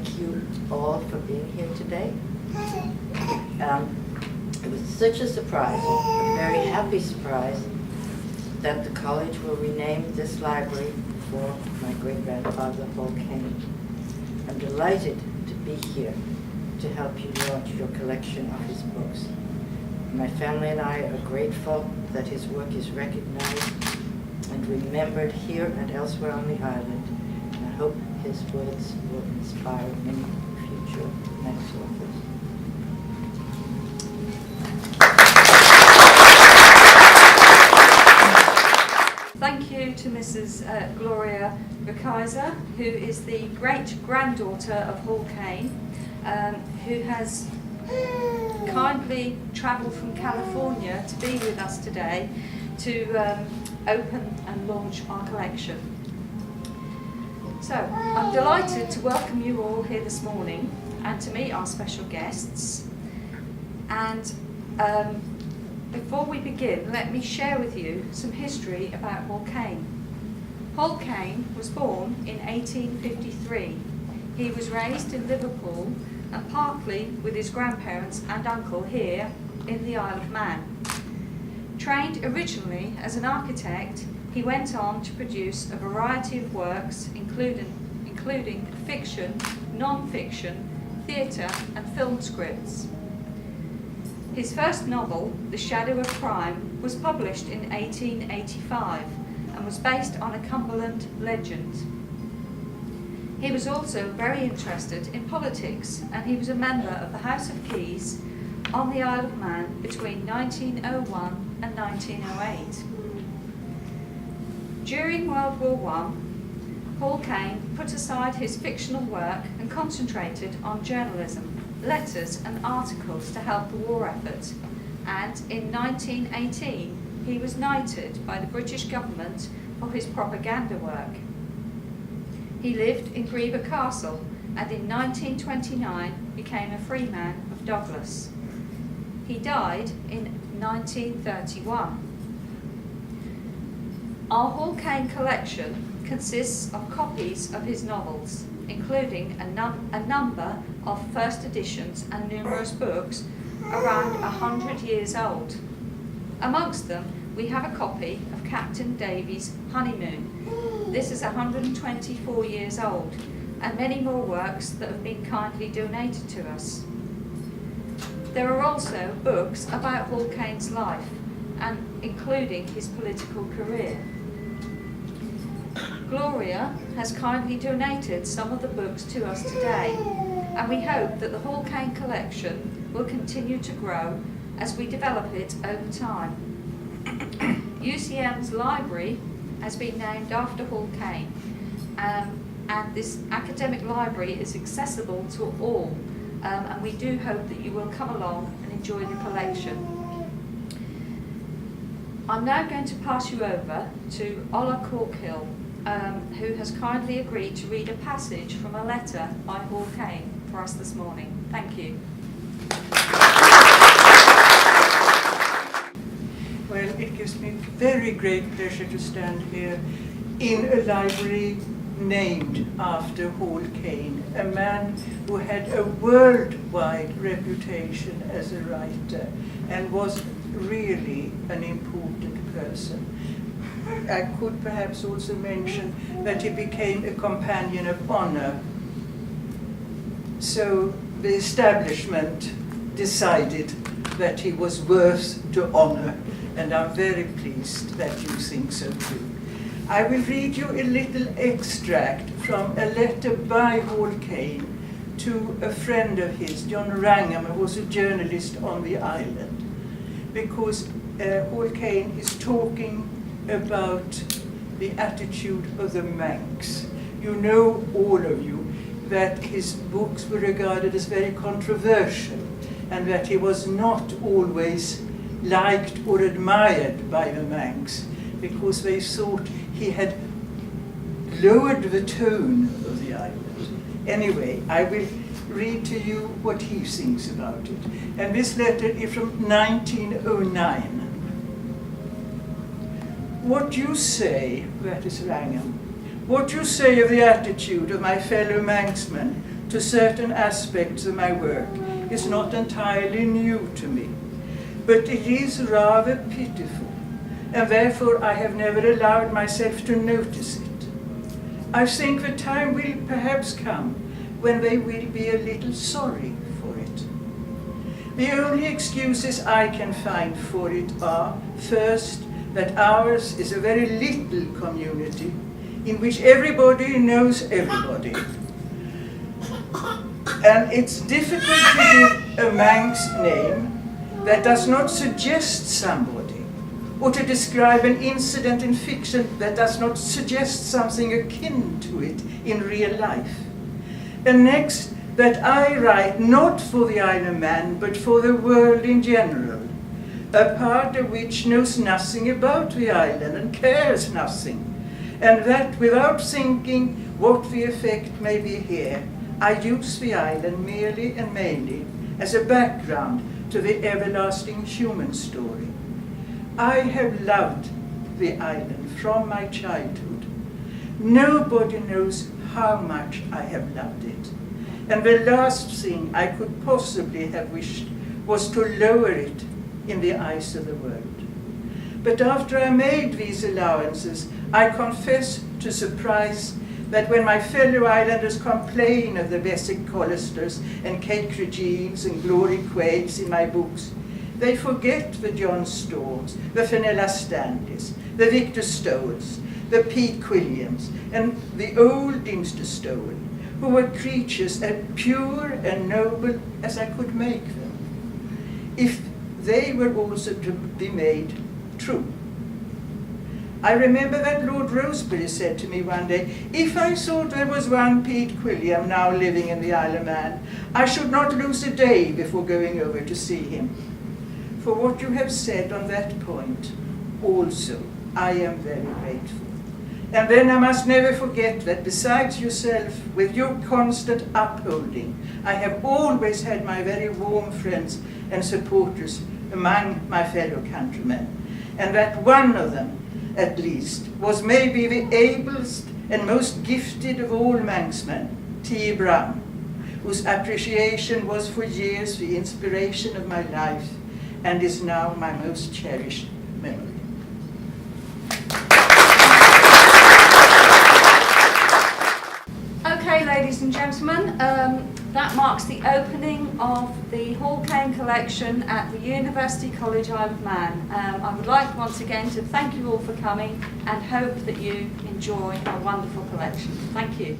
thank you all for being here today. It was such a surprise, a very happy surprise, that the college will rename this library for my great-grandfather, Hall Caine. I'm delighted to be here to help you launch your collection of his books. My family and I are grateful that his work is recognized and remembered here and elsewhere on the island. And I hope his words will inspire many future next authors. Thank you to Mrs. Gloria Rukeyser, who is the great-granddaughter of Hall Caine, who has kindly travelled from California to be with us today to open and launch our collection. So, I'm delighted to welcome you all here this morning and to meet our special guests. And before we begin, let me share with you some history about Hall Caine. Hall Caine was born in 1853. He was raised in Liverpool and partly with his grandparents and uncle here in the Isle of Man. Trained originally as an architect, he went on to produce a variety of works including fiction, non-fiction, theatre and film scripts. His first novel, The Shadow of Crime, was published in 1885 and was based on a Cumberland legend. He was also very interested in politics, and he was a member of the House of Keys on the Isle of Man between 1901 and 1908. During World War I, Hall Caine put aside his fictional work and concentrated on journalism, letters and articles to help the war effort, and in 1918 he was knighted by the British government for his propaganda work. He lived in Grever Castle and in 1929 became a freeman of Douglas. He died in 1931. Our Hall Caine collection consists of copies of his novels, including a number of first editions and numerous books around 100 years old. Amongst them, we have a copy of Captain Davy's Honeymoon. This is 124 years old, and many more works that have been kindly donated to us. There are also books about Hall Caine's life, and including his political career. Gloria has kindly donated some of the books to us today, and we hope that the Hall Caine collection will continue to grow as we develop it over time. UCM's library has been named after Hall Caine, and this academic library is accessible to all, and we do hope that you will come along and enjoy the collection. I'm now going to pass you over to Ola Corkhill, who has kindly agreed to read a passage from a letter by Hall Caine for us this morning. Thank you. Well, it gives me very great pleasure to stand here in a library named after Hall Caine, a man who had a worldwide reputation as a writer and was really an important person. I could perhaps also mention that he became a companion of honor. So the establishment decided that he was worth to honor, and I'm very pleased that you think so too. I will read you a little extract from a letter by Hall Caine to a friend of his, John Wrangham, who was a journalist on the island, because Hall Caine is talking about the attitude of the Manx. You know, all of you, that his books were regarded as very controversial and that he was not always liked or admired by the Manx because they thought he had lowered the tone of the island. Anyway, I will read to you what he thinks about it. And this letter is from 1909. What you say, that is Wrangham, what you say of the attitude of my fellow Manxmen to certain aspects of my work is not entirely new to me, but it is rather pitiful, and therefore I have never allowed myself to notice it. I think the time will perhaps come when they will be a little sorry for it. The only excuses I can find for it are, first, that ours is a very little community in which everybody knows everybody. And it's difficult to give a Manx name that does not suggest somebody, or to describe an incident in fiction that does not suggest something akin to it in real life. And next, that I write not for the Isle of Man, but for the world in general, a part of which knows nothing about the island and cares nothing, and that without thinking what the effect may be here, I use the island merely and mainly as a background to the everlasting human story. I have loved the island from my childhood. Nobody knows how much I have loved it. And the last thing I could possibly have wished was to lower it in the eyes of the world. But after I made these allowances, I confess to surprise that when my fellow islanders complain of the Bessie Collisters and Kate Crejeans and Glory Quaids in my books, they forget the John Storms, the Fenella Stanleys, the Victor Stowells, the Pete Quilliams, and the old Deemster Stowell, who were creatures as pure and noble as I could make them, if they were also to be made true. I remember that Lord Rosebery said to me one day, if I thought there was one Pete Quilliam now living in the Isle of Man, I should not lose a day before going over to see him. For what you have said on that point, also, I am very grateful. And then I must never forget that besides yourself, with your constant upholding, I have always had my very warm friends and supporters among my fellow countrymen, and that one of them, at least, was maybe the ablest and most gifted of all Manxmen, T. Brown, whose appreciation was for years the inspiration of my life and is now my most cherished memory. Okay, ladies and gentlemen, that marks the opening of the Hall Caine Collection at the University College Isle of Man. I would like once again to thank you all for coming and hope that you enjoy our wonderful collection. Thank you.